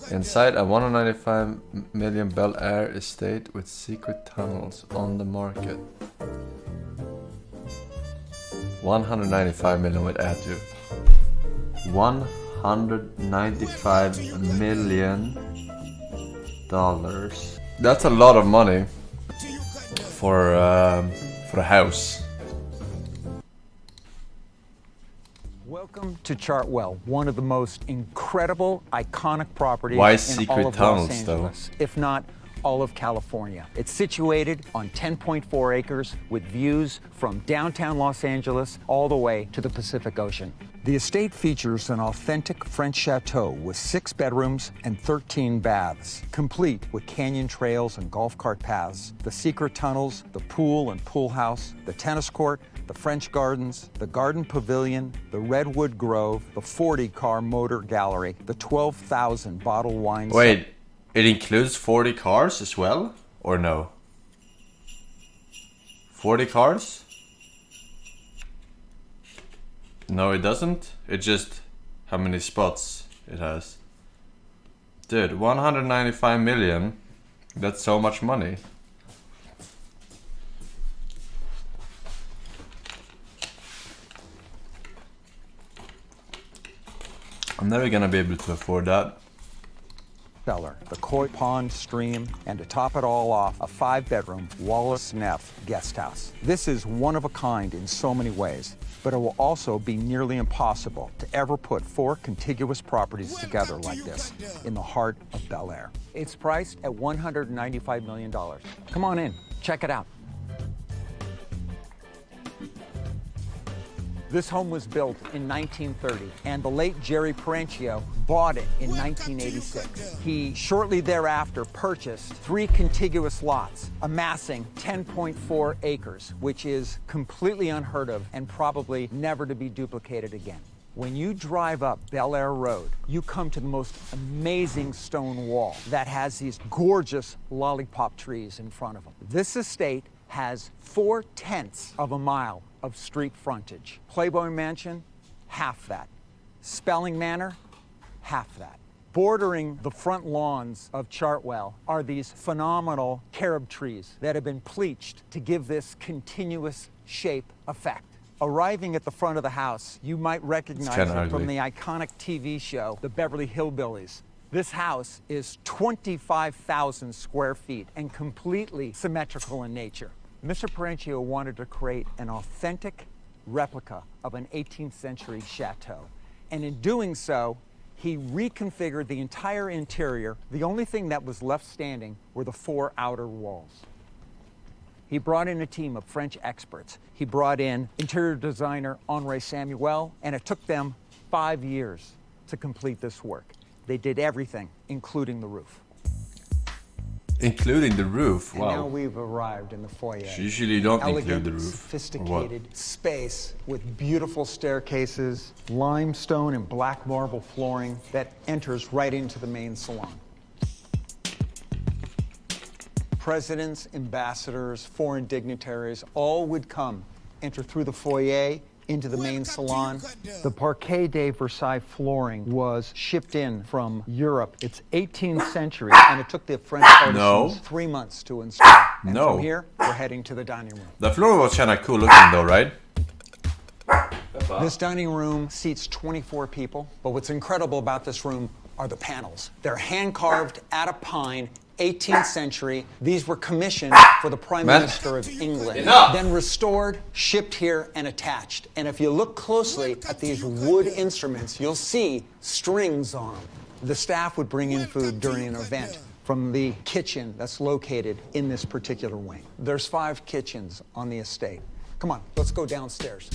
Inside a 195 million Bel Air estate with secret tunnels on the market. 195 million with attitude. 195 million dollars. That's a lot of money for a house. Welcome to Chartwell, one of the most incredible, iconic properties Why in secret all of tunnels, Los Angeles, if not all of California. It's situated on 10.4 acres with views from downtown Los Angeles all the way to the Pacific Ocean. The estate features an authentic French chateau with 6 bedrooms and 13 baths, complete with canyon trails and golf cart paths, the secret tunnels, the pool and pool house, the tennis court, the French gardens, the garden pavilion, the Redwood Grove, the 40-car motor gallery, the 12,000 bottle wine. Wait, it includes 40 cars as well? Or no? 40 cars? No, it doesn't. It just how many spots it has. Dude, 195 million. That's so much money. I'm never gonna be able to afford that. Cellar, the koi pond stream, and to top it all off, a 5-bedroom Wallace Neff guest house. This is one of a kind in so many ways, but it will also be nearly impossible to ever put 4 contiguous properties together like this in the heart of Bel Air. It's priced at $195 million. Come on in, check it out. This home was built in 1930, and the late Jerry Parenchio bought it in 1986. He shortly thereafter purchased 3 contiguous lots, amassing 10.4 acres, which is completely unheard of and probably never to be duplicated again. When you drive up Bel Air Road, you come to the most amazing stone wall that has these gorgeous lollipop trees in front of them. This estate has 4/10 of a mile of street frontage. Playboy Mansion, half that. Spelling Manor, half that. Bordering the front lawns of Chartwell are these phenomenal carob trees that have been pleached to give this continuous shape effect. Arriving at the front of the house, you might recognize it from the iconic TV show, The Beverly Hillbillies. This house is 25,000 square feet and completely symmetrical in nature. Mr. Parenchio wanted to create an authentic replica of an 18th century chateau. And in doing so, he reconfigured the entire interior. The only thing that was left standing were the 4 outer walls. He brought in a team of French experts. He brought in interior designer Henri Samuel, and it took them 5 years to complete this work. They did everything, including the roof. Including the roof, wow. And now we've arrived in the foyer. Usually you don't Elegant, include the roof. Sophisticated space with beautiful staircases, limestone and black marble flooring that enters right into the main salon. Presidents, ambassadors, foreign dignitaries, all would come, enter through the foyer, into the main salon. The Parquet de Versailles flooring was shipped in from Europe. It's 18th century, and it took the French artisans 3 months to install. And from here, we're heading to the dining room. The floor was kind of cool looking though, right? This dining room seats 24 people, but what's incredible about this room are the panels. They're hand-carved out of pine, 18th century. These were commissioned for the Prime Minister of England, then restored, shipped here, and attached. And if you look closely at these wood instruments, you'll see strings on them. The staff would bring in food during an event from the kitchen that's located in this particular wing. There's 5 kitchens on the estate. Come on, let's go downstairs.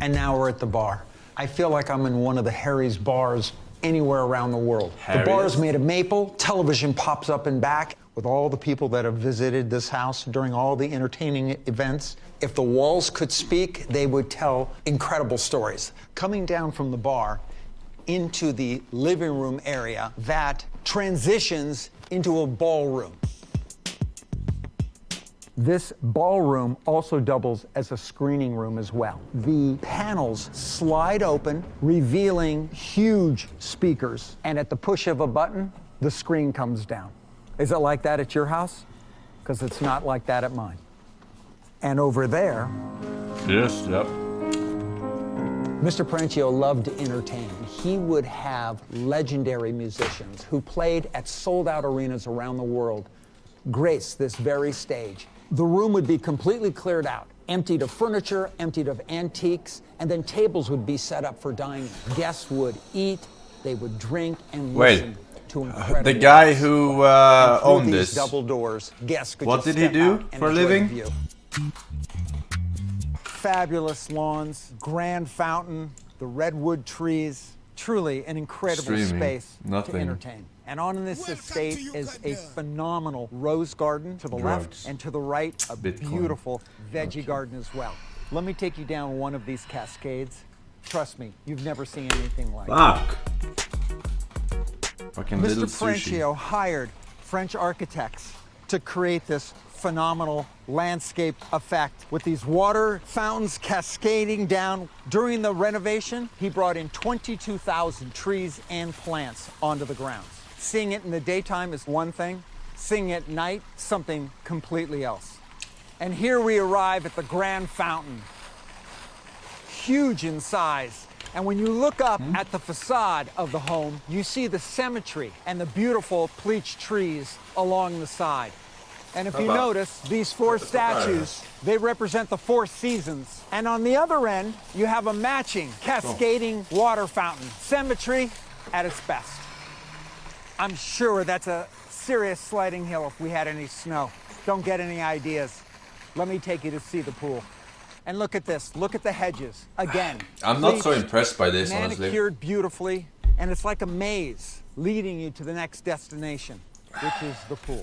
And now we're at the bar. I feel like I'm in one of the Harry's bars anywhere around the world. The bar is made of maple, television pops up in back with all the people that have visited this house during all the entertaining events. If the walls could speak, they would tell incredible stories. Coming down from the bar into the living room area that transitions into a ballroom. This ballroom also doubles as a screening room as well. The panels slide open, revealing huge speakers, and at the push of a button, the screen comes down. Is it like that at your house? Because it's not like that at mine. And over there, Yes, yep. Mr. Parenchio loved to entertain. He would have legendary musicians who played at sold-out arenas around the world grace this very stage. The room would be completely cleared out, emptied of furniture, emptied of antiques, and then tables would be set up for dining. Guests would eat, they would drink, and listen to incredible the guy music. who And through owned these this, double doors, guests could what just did he step do out and for a enjoy the living? view. Fabulous lawns, grand fountain, the redwood trees. Truly an incredible Streaming, space nothing. to entertain. And on this estate is a phenomenal rose garden to the left, Drugs. and to the right, a Bitcoin. beautiful veggie garden as well. Let me take you down one of these cascades. Trust me, you've never seen anything like it. Fuck. Fucking Mr. little sushi. Parenchio hired French architects to create this phenomenal landscape effect with these water fountains cascading down. During the renovation, he brought in 22,000 trees and plants onto the grounds. Seeing it in the daytime is one thing, seeing it at night, something completely else. And here we arrive at the grand fountain, huge in size. And when you look up at the facade of the home, you see the symmetry and the beautiful bleached trees along the side. And if you notice, these four statues, they represent the four seasons. And on the other end, you have a matching cascading water fountain. Symmetry at its best. I'm sure that's a serious sliding hill if we had any snow. Don't get any ideas. Let me take you to see the pool. And look at this, look at the hedges. Again, I'm not so bleached, impressed by this, honestly. manicured beautifully, and it's like a maze leading you to the next destination, which is the pool.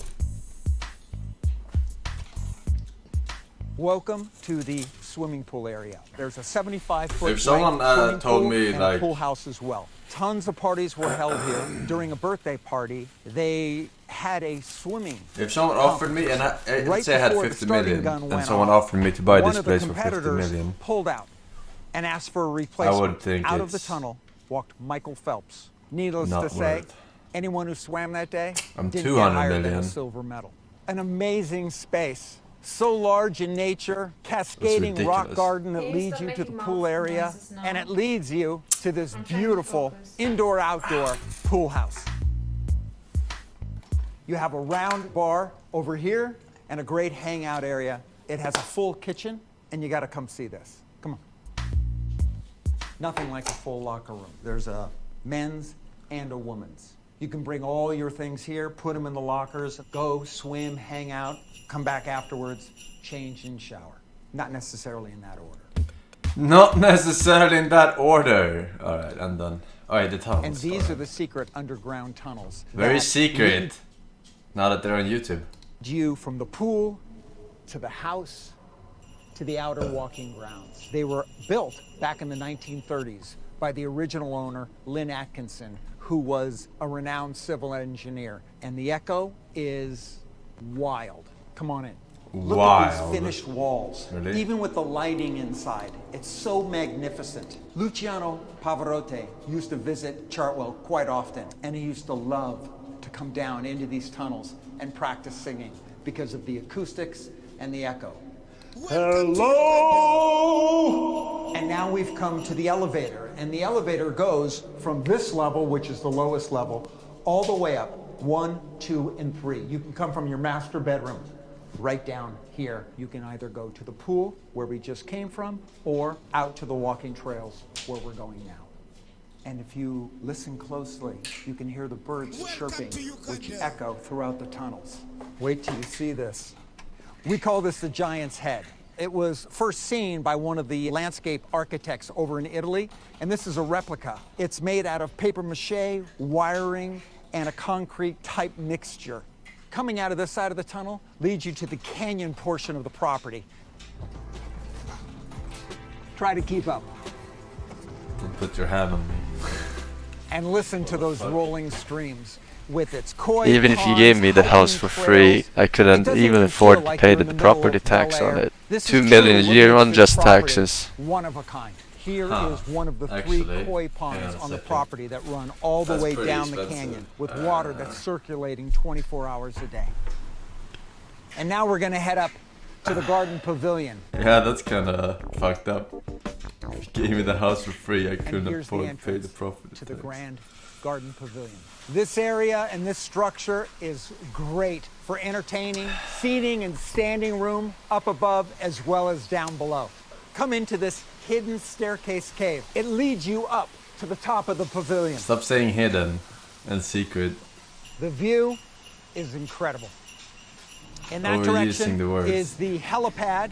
Welcome to the swimming pool area. There's a 75-foot If someone swimming told pool me, and like- a pool house as well. Tons of parties were held here. During a birthday party, they had a swimming. If someone offered me, and let's Right say I had before the 50 starting million, gun and went someone off, offered me to buy one this of the place for 50 competitors million, pulled out and asked for a replacement. think out of the it's tunnel walked Michael Phelps. Needless not to say, worth. anyone who swam that day I'm didn't 200 get higher than a million. silver medal. An amazing space. So large in nature, cascading rock ridiculous. garden that Can you leads stop you to the making pool mouth area, noises now? and it leads you to this I'm trying to beautiful focus. indoor-outdoor pool house. You have a round bar over here and a great hangout area. It has a full kitchen, and you gotta come see this. Come on. Nothing like a full locker room. There's a men's and a woman's. You can bring all your things here, put them in the lockers, go swim, hang out, come back afterwards, change and shower. Not necessarily in that order. Not necessarily in that order. Alright, I'm done. Alright, the tunnels. And these are the secret underground tunnels. Very that secret. Now that they're on YouTube. lead you from the pool to the house to the outer walking grounds. They were built back in the 1930s by the original owner, Lynn Atkinson, who was a renowned civil engineer. And the echo is wild. Come on in. Look at Wild. these finished walls. Really? Even with the lighting inside, it's so magnificent. Luciano Pavarotti used to visit Chartwell quite often, and he used to love to come down into these tunnels and practice singing because of the acoustics and the echo. Hello! And now we've come to the elevator, and the elevator goes from this level, which is the lowest level, all the way up, 1, 2, and 3. You can come from your master bedroom right down here. You can either go to the pool, where we just came from, or out to the walking trails, where we're going now. And if you listen closely, you can hear the birds chirping, which echo throughout the tunnels. Wait till you see this. We call this the Giant's Head. It was first seen by one of the landscape architects over in Italy, and this is a replica. It's made out of paper mache, wiring, and a concrete type mixture. Coming out of this side of the tunnel leads you to the canyon portion of the property. Try to keep up. Don't put your hand on me. and listen to those rolling streams. With its koi Even if you ponds, gave me the house hiking for free, trails, I it couldn't doesn't even feel afford to like pay you're the in the property middle of tax Bel on Air. it. This 2 is million a truly year what on makes this just property taxes. one of a kind. Here Huh. is one of the Actually, three koi hang ponds on a on the second. property that run all the That's way pretty down the expensive. canyon with water that's circulating 24 hours a day. And now we're gonna head up to the garden pavilion. Yeah, that's kind of fucked up. If you gave me the house for free, I And couldn't here's the afford to pay the entrance property to the tax. grand garden pavilion. This area and this structure is great for entertaining, seating and standing room up above as well as down below. Come into this hidden staircase cave. It leads you up to the top of the pavilion. Stop saying hidden and secret. The view is incredible. In that Overusing direction the words. is the helipad,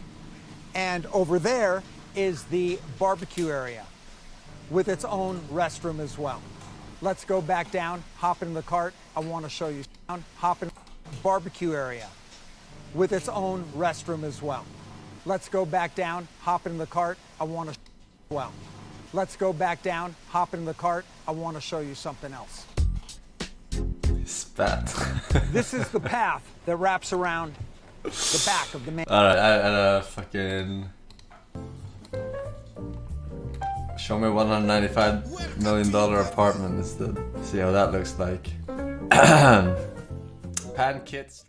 and over there is the barbecue area with its own restroom as well. Let's go back down, hop in the cart. I want to show you. Hop in barbecue area with its own restroom as well. Let's go back down, hop in the cart. I want to well. Let's go back down, hop in the cart. I want to show you something else. Spat. This is the path that wraps around the back of the main. Alright, I fucking... Show me $195 million apartment instead. See how that looks like. Pan kits.